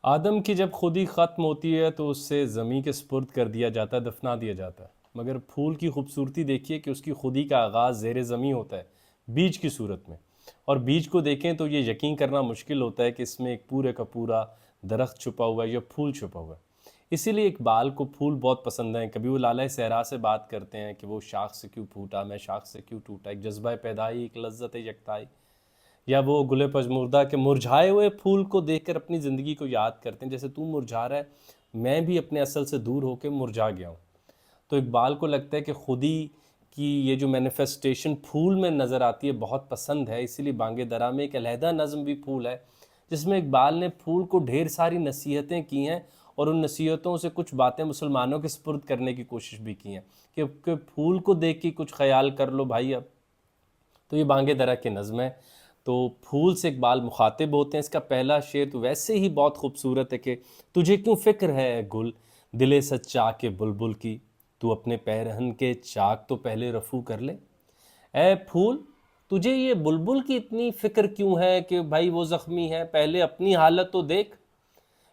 آدم کی جب خودی ختم ہوتی ہے تو اس سے زمیں کے سپرد کر دیا جاتا ہے، دفنا دیا جاتا ہے۔ مگر پھول کی خوبصورتی دیکھیے کہ اس کی خودی کا آغاز زیر زمیں ہوتا ہے، بیج کی صورت میں۔ اور بیج کو دیکھیں تو یہ یقین کرنا مشکل ہوتا ہے کہ اس میں ایک پورے کا پورا درخت چھپا ہوا ہے یا پھول چھپا ہوا ہے۔ اسی لیے اقبال کو پھول بہت پسند ہیں۔ کبھی وہ لالۂ صحرا سے بات کرتے ہیں کہ وہ شاخ سے کیوں پھوٹا، میں شاخ سے کیوں ٹوٹا، ایک جذبہ پیدائی، ایک لذت یکتائی۔ یا وہ گل پژمردہ کے مرجھائے ہوئے پھول کو دیکھ کر اپنی زندگی کو یاد کرتے ہیں، جیسے تو مرجھا رہا ہے، میں بھی اپنے اصل سے دور ہو کے مرجھا گیا ہوں۔ تو اقبال کو لگتا ہے کہ خودی کی یہ جو مینیفیسٹیشن پھول میں نظر آتی ہے بہت پسند ہے، اسی لیے بانگ درا میں ایک علیحدہ نظم بھی پھول ہے، جس میں اقبال نے پھول کو ڈھیر ساری نصیحتیں کی ہیں، اور ان نصیحتوں سے کچھ باتیں مسلمانوں کے سپرد کرنے کی کوشش بھی کی ہیں کہ پھول کو دیکھ کے کچھ خیال کر لو بھائی اب۔ تو یہ بانگ درا کی نظم ہے۔ تو پھول سے اقبال مخاطب ہوتے ہیں۔ اس کا پہلا شعر تو ویسے ہی بہت خوبصورت ہے کہ تجھے کیوں فکر ہے اے گل، دل سچا کے بلبل کی، تو اپنے پیرہن کے چاک تو پہلے رفو کر لے۔ اے پھول، تجھے یہ بلبل کی اتنی فکر کیوں ہے کہ بھائی وہ زخمی ہے، پہلے اپنی حالت تو دیکھ۔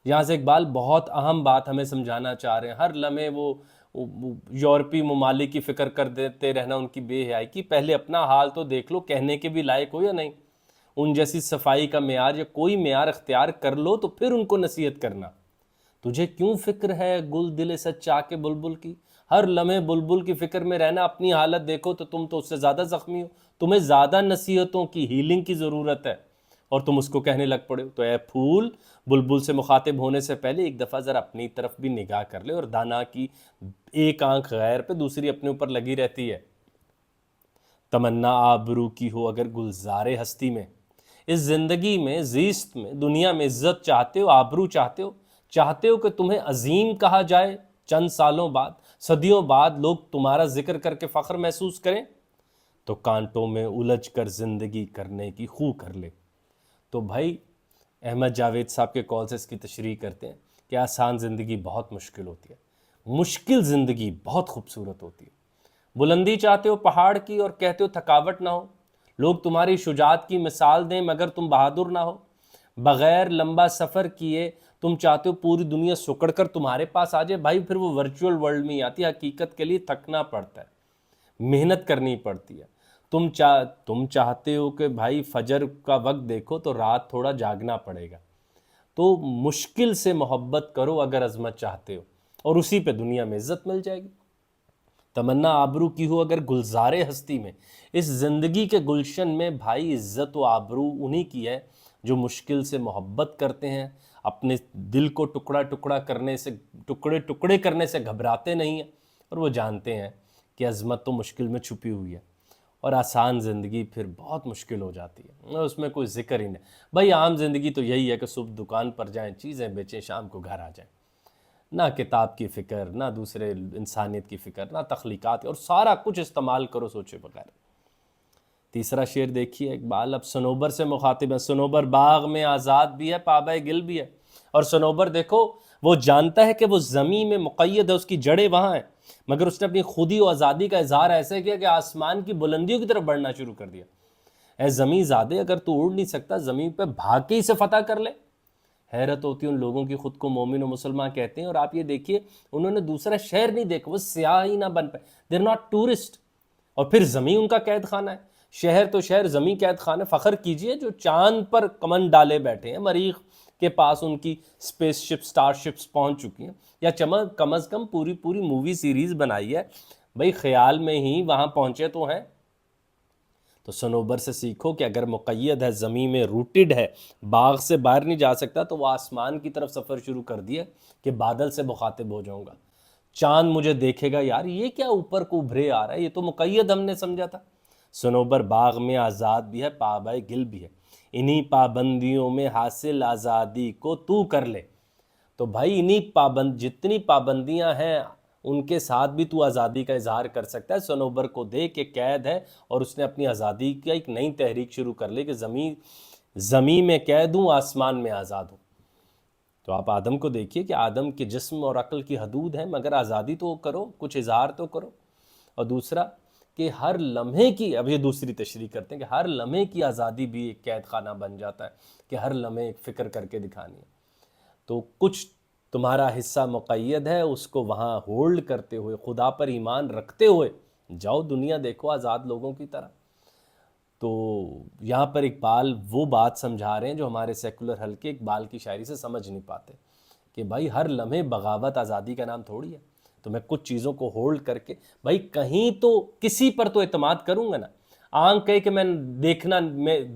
یہاں سے اقبال بہت اہم بات ہمیں سمجھانا چاہ رہے ہیں۔ ہر لمحے وہ یورپی ممالک کی فکر کر دیتے رہنا، ان کی بے حیائی کی، پہلے اپنا حال تو دیکھ لو، کہنے کے بھی لائق ہو یا نہیں۔ ان جیسی صفائی کا معیار یا کوئی معیار اختیار کر لو تو پھر ان کو نصیحت کرنا۔ تجھے کیوں فکر ہے گل دل سچا کے بلبل کی، ہر لمحے بلبل کی فکر میں رہنا، اپنی حالت دیکھو تو تم تو اس سے زیادہ زخمی ہو، تمہیں زیادہ نصیحتوں کی، ہیلنگ کی ضرورت ہے، اور تم اس کو کہنے لگ پڑے ہو۔ تو اے پھول، بلبل سے مخاطب ہونے سے پہلے ایک دفعہ ذرا اپنی طرف بھی نگاہ کر لے، اور دانا کی ایک آنکھ غیر پہ دوسری اپنے اوپر لگی رہتی ہے۔ تمنا آبرو کی ہو اگر گلزار ہستی میں، اس زندگی میں، زیست میں، دنیا میں عزت چاہتے ہو، آبرو چاہتے ہو کہ تمہیں عظیم کہا جائے، چند سالوں بعد، صدیوں بعد لوگ تمہارا ذکر کر کے فخر محسوس کریں، تو کانٹوں میں الجھ کر زندگی کرنے کی خو کر لے۔ تو بھائی احمد جاوید صاحب کے کال سے اس کی تشریح کرتے ہیں کہ آسان زندگی بہت مشکل ہوتی ہے، مشکل زندگی بہت خوبصورت ہوتی ہے۔ بلندی چاہتے ہو پہاڑ کی اور کہتے ہو تھکاوٹ نہ ہو، لوگ تمہاری شجاعت کی مثال دیں مگر تم بہادر نہ ہو، بغیر لمبا سفر کیے تم چاہتے ہو پوری دنیا سکڑ کر تمہارے پاس آ جائے۔ بھائی پھر وہ ورچوئل ورلڈ میں ہی آتی ہے، حقیقت کے لیے تھکنا پڑتا ہے، محنت کرنی پڑتی ہے۔ تم چاہتے ہو کہ بھائی فجر کا وقت دیکھو تو رات تھوڑا جاگنا پڑے گا۔ تو مشکل سے محبت کرو اگر عظمت چاہتے ہو، اور اسی پہ دنیا میں عزت مل جائے گی۔ تمنا آبرو کی ہو اگر گلزار ہستی میں، اس زندگی کے گلشن میں بھائی عزت و آبرو انہی کی ہے جو مشکل سے محبت کرتے ہیں، اپنے دل کو ٹکڑے ٹکڑے کرنے سے گھبراتے نہیں ہیں، اور وہ جانتے ہیں کہ عظمت تو مشکل میں چھپی ہوئی ہے، اور آسان زندگی پھر بہت مشکل ہو جاتی ہے، اس میں کوئی ذکر ہی نہیں۔ بھائی عام زندگی تو یہی ہے کہ صبح دکان پر جائیں، چیزیں بیچیں، شام کو گھر آ جائیں، نہ کتاب کی فکر، نہ دوسرے انسانیت کی فکر، نہ تخلیقات، اور سارا کچھ استعمال کرو سوچے بغیر۔ تیسرا شعر دیکھیے اقبال اب صنوبر سے مخاطب ہے۔ صنوبر باغ میں آزاد بھی ہے، پابہ گل بھی ہے۔ اور صنوبر دیکھو وہ جانتا ہے کہ وہ زمین میں مقید ہے، اس کی جڑیں وہاں ہیں، مگر اس نے اپنی خودی و آزادی کا اظہار ایسے کیا کہ آسمان کی بلندیوں کی طرف بڑھنا شروع کر دیا۔ اے زمین زادے، اگر تو اڑ نہیں سکتا، زمین پہ بھاگ کے اسے فتح کر لے۔ حیرت ہوتی ہے ان لوگوں کی، خود کو مومن و مسلمان کہتے ہیں، اور آپ یہ دیکھیے انہوں نے دوسرا شہر نہیں دیکھا، وہ سیاح ہی نہ بن پائے، دیر ناٹ ٹورسٹ، اور پھر زمین ان کا قید خانہ ہے۔ شہر تو شہر، زمین قید خانہ۔ فخر کیجئے جو چاند پر کمن ڈالے بیٹھے ہیں، مریخ کے پاس ان کی اسپیس شپ، سٹار شپس پہنچ چکی ہیں، یا کم از کم پوری مووی سیریز بنائی ہے، بھئی خیال میں ہی وہاں پہنچے تو ہیں۔ تو صنوبر سے سیکھو کہ اگر مقید ہے، زمین میں روٹڈ ہے، باغ سے باہر نہیں جا سکتا، تو وہ آسمان کی طرف سفر شروع کر دیا کہ بادل سے مخاطب ہو جاؤں گا، چاند مجھے دیکھے گا، یار یہ کیا اوپر کو ابھرے آ رہا ہے، یہ تو مقید ہم نے سمجھا تھا۔ صنوبر باغ میں آزاد بھی ہے، پابہ گل بھی ہے، انہی پابندیوں میں حاصل آزادی کو تو کر لے۔ تو بھائی جتنی پابندیاں ہیں ان کے ساتھ بھی تو آزادی کا اظہار کر سکتا ہے۔ صنوبر کو دیکھ کہ قید ہے، اور اس نے اپنی آزادی کی ایک نئی تحریک شروع کر لی کہ زمین میں قید ہوں، آسمان میں آزاد ہوں۔ تو آپ آدم کو دیکھیے کہ آدم کے جسم اور عقل کی حدود ہیں، مگر آزادی تو کرو، کچھ اظہار تو کرو۔ اور دوسرا کہ ہر لمحے کی، اب یہ دوسری تشریح کرتے ہیں کہ ہر لمحے کی آزادی بھی ایک قید خانہ بن جاتا ہے، کہ ہر لمحے ایک فکر کر کے دکھانی ہے۔ تو کچھ تمہارا حصہ مقید ہے، اس کو وہاں ہولڈ کرتے ہوئے، خدا پر ایمان رکھتے ہوئے جاؤ دنیا دیکھو آزاد لوگوں کی طرح۔ تو یہاں پر اقبال وہ بات سمجھا رہے ہیں جو ہمارے سیکولر حلقے اقبال کی شاعری سے سمجھ نہیں پاتے، کہ بھائی ہر لمحے بغاوت آزادی کا نام تھوڑی ہے۔ تو میں کچھ چیزوں کو ہولڈ کر کے، بھائی کہیں تو کسی پر تو اعتماد کروں گا نا۔ آنکھ کہے کہ میں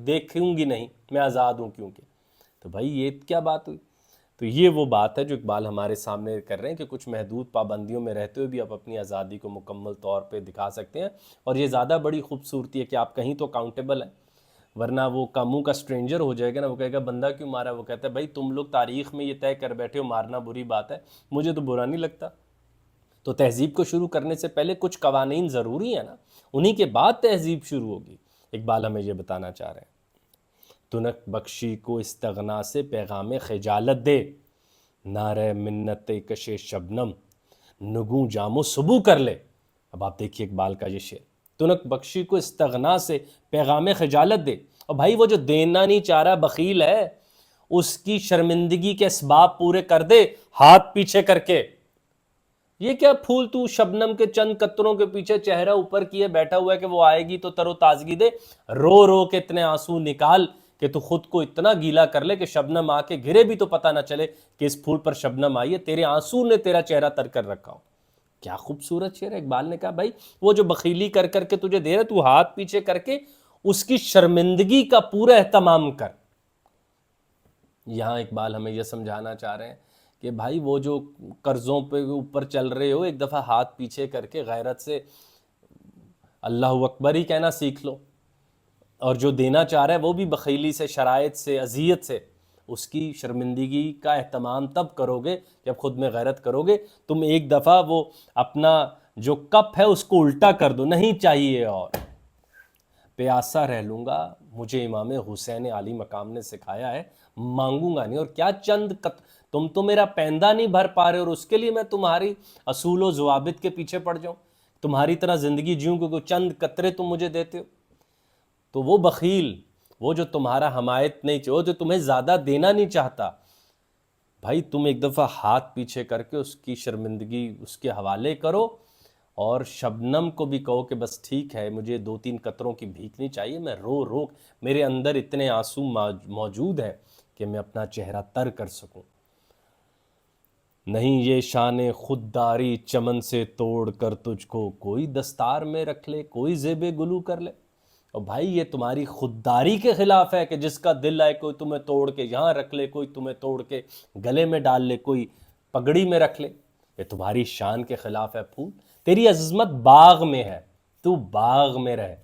دیکھوں گی نہیں، میں آزاد ہوں کیونکہ، تو بھائی یہ کیا بات ہوئی؟ تو یہ وہ بات ہے جو اقبال ہمارے سامنے کر رہے ہیں کہ کچھ محدود پابندیوں میں رہتے ہوئے بھی آپ اپنی آزادی کو مکمل طور پہ دکھا سکتے ہیں، اور یہ زیادہ بڑی خوبصورتی ہے کہ آپ کہیں تو اکاؤنٹیبل ہیں، ورنہ وہ کاموں کا سٹرینجر ہو جائے گا نا، وہ کہے گا بندہ کیوں مارا، وہ کہتا ہے بھائی تم لوگ تاریخ میں یہ طے کر بیٹھے ہو مارنا بری بات ہے، مجھے تو برا نہیں لگتا۔ تو تہذیب کو شروع کرنے سے پہلے کچھ قوانین ضروری ہیں نا، انہی کے بعد تہذیب شروع ہوگی۔ اقبال ہمیں یہ بتانا چاہ رہے ہیں، تنک بخشی کو استغنا سے پیغام خجالت دے، نعرہ منت کش شبنم نگوں جام و صبو کر لے۔ اب آپ دیکھیے اقبال کا یہ شعر، تنک بخشی کو استغنا سے پیغام خجالت دے، اور بھائی وہ جو دینا نہیں چاہ رہا بخیل ہے، اس کی شرمندگی کے اسباب پورے کر دے ہاتھ پیچھے کر کے۔ یہ کیا پھول تو شبنم کے چند قطروں کے پیچھے چہرہ اوپر کیے بیٹھا ہوا ہے کہ وہ آئے گی تو تر و تازگی دے، رو رو کے اتنے آنسو نکال کہ تو خود کو اتنا گیلا کر لے کہ شبنم آ کے گرے بھی تو پتہ نہ چلے کہ اس پھول پر شبنم آئی ہے، تیرے آنسو نے تیرا چہرہ تر کر رکھا ہو۔ کیا خوبصورت شعر ہے۔ اقبال نے کہا بھائی وہ جو بخیلی کر کر کے تجھے دے رہا، تو ہاتھ پیچھے کر کے اس کی شرمندگی کا پورا اہتمام کر۔ یہاں اقبال ہمیں یہ سمجھانا چاہ رہے ہیں کہ بھائی وہ جو قرضوں پہ اوپر چل رہے ہو، ایک دفعہ ہاتھ پیچھے کر کے غیرت سے اللہ اکبر ہی کہنا سیکھ لو، اور جو دینا چاہ رہا ہے وہ بھی بخیلی سے، شرائط سے، اذیت سے، اس کی شرمندگی کا اہتمام تب کرو گے جب خود میں غیرت کرو گے۔ تم ایک دفعہ وہ اپنا جو کپ ہے اس کو الٹا کر دو، نہیں چاہیے اور پیاسا رہ لوں گا، مجھے امام حسین عالی مقام نے سکھایا ہے، مانگوں گا نہیں، اور کیا چند تم تو میرا پیندہ نہیں بھر پا رہے، اور اس کے لیے میں تمہاری اصول و ضوابط کے پیچھے پڑ جاؤں، تمہاری طرح زندگی جیوں کہ چند قطرے تم مجھے دیتے ہو۔ تو وہ بخیل، وہ جو تمہارا حمایت نہیں چاہو، جو تمہیں زیادہ دینا نہیں چاہتا، بھائی تم ایک دفعہ ہاتھ پیچھے کر کے اس کی شرمندگی اس کے حوالے کرو، اور شبنم کو بھی کہو کہ بس ٹھیک ہے، مجھے 2-3 قطروں کی بھیک نہیں چاہیے، میں رو رو میرے اندر اتنے آنسو موجود ہیں کہ میں اپنا چہرہ تر کر سکوں۔ نہیں یہ شان خودداری چمن سے توڑ کر تجھ کو کوئی دستار میں رکھ لے، کوئی زیب گلو کر لے۔ اور بھائی یہ تمہاری خودداری کے خلاف ہے کہ جس کا دل آئے کوئی تمہیں توڑ کے یہاں رکھ لے، کوئی تمہیں توڑ کے گلے میں ڈال لے، کوئی پگڑی میں رکھ لے۔ یہ تمہاری شان کے خلاف ہے پھول، تیری عظمت باغ میں ہے، تو باغ میں رہ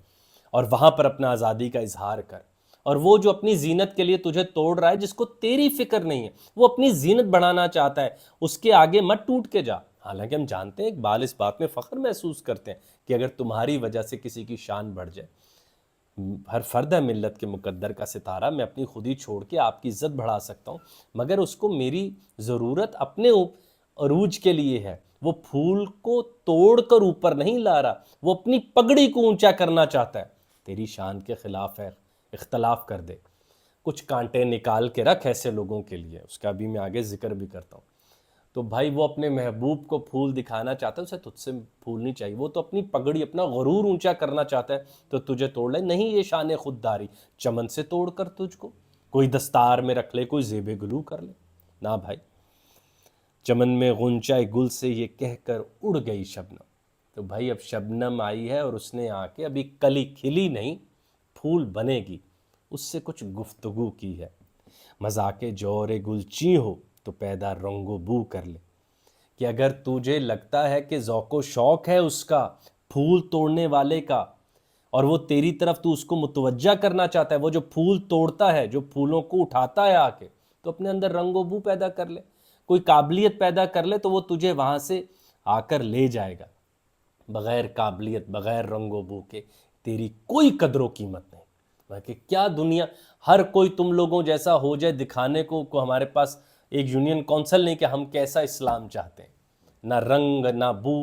اور وہاں پر اپنا آزادی کا اظہار کر۔ اور وہ جو اپنی زینت کے لیے تجھے توڑ رہا ہے، جس کو تیری فکر نہیں ہے، وہ اپنی زینت بڑھانا چاہتا ہے، اس کے آگے مت ٹوٹ کے جا۔ حالانکہ ہم جانتے ہیں اقبال اس بات میں فخر محسوس کرتے ہیں کہ اگر تمہاری وجہ سے کسی کی شان بڑھ جائے، ہر فرد ہے ملت کے مقدر کا ستارہ، میں اپنی خودی چھوڑ کے آپ کی عزت بڑھا سکتا ہوں، مگر اس کو میری ضرورت اپنے عروج کے لیے ہے۔ وہ پھول کو توڑ کر اوپر نہیں لا رہا، وہ اپنی پگڑی کو اونچا کرنا چاہتا ہے۔ تیری شان کے خلاف ہے، اختلاف کر دے، کچھ کانٹے نکال کے رکھ ایسے لوگوں کے لیے، اس کا بھی میں آگے ذکر بھی کرتا ہوں۔ تو بھائی وہ اپنے محبوب کو پھول دکھانا چاہتا ہے، اسے تجھ سے پھول نہیں چاہیے، وہ تو اپنی پگڑی، اپنا غرور اونچا کرنا چاہتا ہے تو تجھے توڑ لے۔ نہیں یہ شان خودداری چمن سے توڑ کر تجھ کو کوئی دستار میں رکھ لے، کوئی زیب گلو کر لے، نہ بھائی۔ چمن میں غنچہ گل سے یہ کہہ کر اڑ گئی شبنم۔ تو بھائی اب شبنم آئی ہے اور اس نے آ کے ابھی کلی کھلی نہیں، پھول بنے گی، اس سے کچھ گفتگو کی ہے۔ مذاق جور گلچی ہو تو پیدا رنگ و بو کر لے، کہ اگر تجھے لگتا ہے کہ ذوق و شوق ہے اس کا، پھول توڑنے والے کا، اور وہ تیری طرف تو اس کو متوجہ کرنا چاہتا ہے، وہ جو پھول توڑتا ہے، جو پھولوں کو اٹھاتا ہے آ کے، تو اپنے اندر رنگ و بو پیدا کر لے، کوئی قابلیت پیدا کر لے، تو وہ تجھے وہاں سے آ کر لے جائے گا۔ بغیر قابلیت، بغیر رنگ و بو کے تیری کوئی قدر و قیمت نہیں۔ کہ کیا دنیا، ہر کوئی تم لوگوں جیسا ہو جائے دکھانے کو ہمارے پاس ایک یونین کونسل نہیں کہ ہم کیسا اسلام چاہتے ہیں، نہ رنگ نہ بو،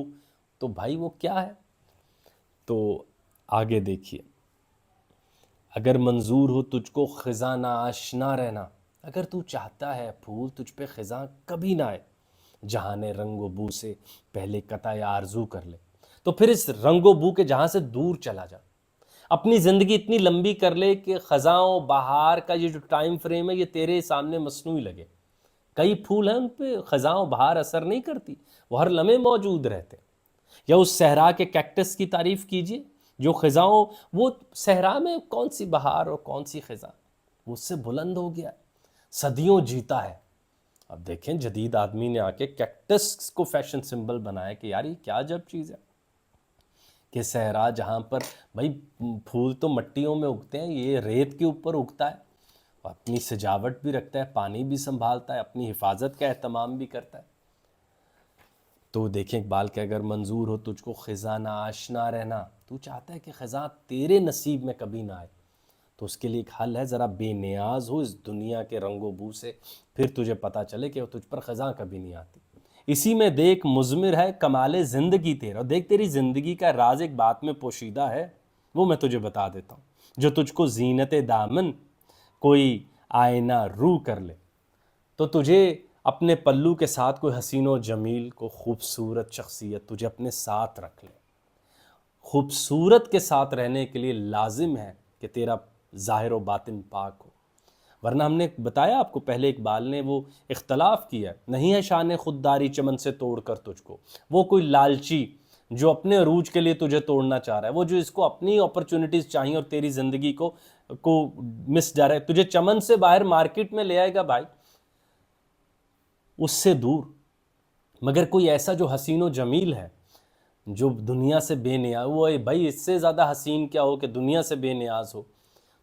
تو بھائی وہ کیا ہے؟ تو آگے دیکھیے، اگر منظور ہو تجھ کو خزاں نہ آشنا رہنا، اگر تو چاہتا ہے پھول تجھ پہ خزاں کبھی نہ آئے، جہان رنگ و بو سے پہلے قطع آرزو کر لے، تو پھر اس رنگ و بو کے جہاں سے دور چلا جا، اپنی زندگی اتنی لمبی کر لے کہ خزاں و بہار کا یہ جو ٹائم فریم ہے یہ تیرے سامنے مصنوعی لگے۔ کئی پھول ہیں ان پہ خزاں و بہار اثر نہیں کرتی، وہ ہر لمحے موجود رہتے ہیں۔ یا اس صحرا کے کیکٹس کی تعریف کیجئے جو خزاں، وہ صحرا میں کون سی بہار اور کون سی خزاں، وہ اس سے بلند ہو گیا، صدیوں جیتا ہے۔ اب دیکھیں جدید آدمی نے آ کے کیکٹس کو فیشن سمبل بنایا کہ یار یہ کیا عجب چیز ہے کہ صحرا جہاں پر بھائی پھول تو مٹیوں میں اگتے ہیں، یہ ریت کے اوپر اگتا ہے، اپنی سجاوٹ بھی رکھتا ہے، پانی بھی سنبھالتا ہے، اپنی حفاظت کا اہتمام بھی کرتا ہے۔ تو دیکھیں اقبال کہ اگر منظور ہو تجھ کو خزاں نہ آشنا رہنا، تو چاہتا ہے کہ خزاں تیرے نصیب میں کبھی نہ آئے، تو اس کے لیے ایک حل ہے، ذرا بے نیاز ہو اس دنیا کے رنگ و بو سے، پھر تجھے پتا چلے کہ تجھ پر خزاں کبھی نہیں آتی۔ اسی میں دیکھ مضمر ہے کمال زندگی تیرا، اور دیکھ تیری زندگی کا راز ایک بات میں پوشیدہ ہے، وہ میں تجھے بتا دیتا ہوں، جو تجھ کو زینت دامن کوئی آئینہ رو کر لے، تو تجھے اپنے پلو کے ساتھ کوئی حسین و جمیل کو خوبصورت شخصیت تجھے اپنے ساتھ رکھ لے۔ خوبصورت کے ساتھ رہنے کے لیے لازم ہے کہ تیرا ظاہر و باطن پاک ہو، ورنہ ہم نے بتایا آپ کو پہلے اقبال نے وہ اختلاف کیا، نہیں ہے شان خودداری چمن سے توڑ کر تجھ کو، وہ کوئی لالچی جو اپنے عروج کے لیے تجھے توڑنا چاہ رہا ہے، وہ جو اس کو اپنی اپرچونٹیز چاہیے اور تیری زندگی کو مس جا رہا ہے، تجھے چمن سے باہر مارکیٹ میں لے آئے گا بھائی، اس سے دور۔ مگر کوئی ایسا جو حسین و جمیل ہے، جو دنیا سے بے نیاز، وہ بھائی اس سے زیادہ حسین کیا ہو کہ دنیا سے بے نیاز ہو،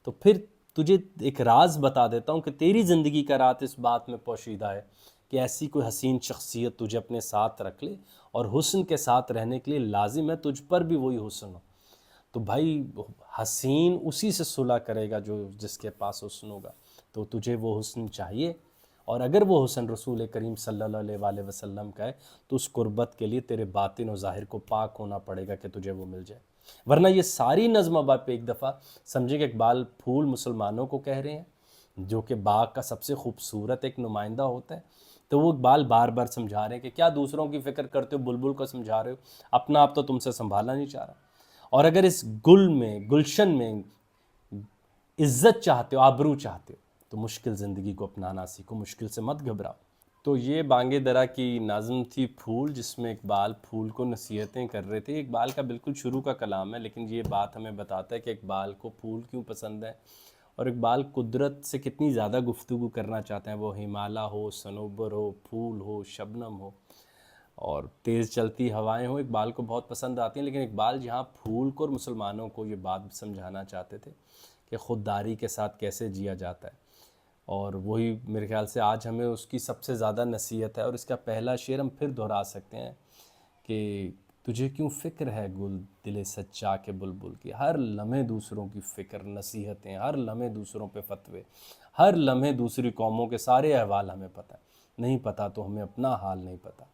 تو پھر تجھے ایک راز بتا دیتا ہوں کہ تیری زندگی کا راز اس بات میں پوشیدہ ہے کہ ایسی کوئی حسین شخصیت تجھے اپنے ساتھ رکھ لے، اور حسن کے ساتھ رہنے کے لیے لازم ہے تجھ پر بھی وہی حسن ہو۔ تو بھائی حسین اسی سے صلح کرے گا جو جس کے پاس حسن ہوگا، تو تجھے وہ حسن چاہیے، اور اگر وہ حسن رسول کریم صلی اللہ علیہ وآلہ وسلم کا ہے تو اس قربت کے لیے تیرے باطن و ظاہر کو پاک ہونا پڑے گا کہ تجھے وہ مل جائے، ورنہ یہ ساری نظم اب آپ ایک دفعہ سمجھے کہ اقبال پھول مسلمانوں کو کہہ رہے ہیں جو کہ باغ کا سب سے خوبصورت ایک نمائندہ ہوتا ہے، تو وہ اقبال بار بار سمجھا رہے ہیں کہ کیا دوسروں کی فکر کرتے ہو، بلبل کو سمجھا رہے ہو، اپنا آپ تو تم سے سنبھالا نہیں چاہ رہا، اور اگر اس گل میں گلشن میں عزت چاہتے ہو، آبرو چاہتے ہو، تو مشکل زندگی کو اپنانا سیکھو، مشکل سے مت گھبراؤ۔ تو یہ بانگ درا کی نظم تھی پھول، جس میں اقبال پھول کو نصیحتیں کر رہے تھے۔ اقبال کا بالکل شروع کا کلام ہے، لیکن یہ بات ہمیں بتاتا ہے کہ اقبال کو پھول کیوں پسند ہے، اور اقبال قدرت سے کتنی زیادہ گفتگو کرنا چاہتے ہیں، وہ ہمالا ہو، صنوبر ہو، پھول ہو، شبنم ہو، اور تیز چلتی ہوائیں ہوں، اقبال کو بہت پسند آتی ہیں۔ لیکن اقبال جہاں پھول کو اور مسلمانوں کو یہ بات سمجھانا چاہتے تھے کہ خودداری کے ساتھ کیسے جیا جاتا ہے، اور وہی میرے خیال سے آج ہمیں اس کی سب سے زیادہ نصیحت ہے، اور اس کا پہلا شعر ہم پھر دہرا سکتے ہیں کہ تجھے کیوں فکر ہے گل دل سچا کے بلبل کی، ہر لمحے دوسروں کی فکر، نصیحتیں، ہر لمحے دوسروں پہ فتوے، ہر لمحے دوسری قوموں کے سارے احوال ہمیں پتہ ہے، نہیں پتہ تو ہمیں اپنا حال نہیں پتہ۔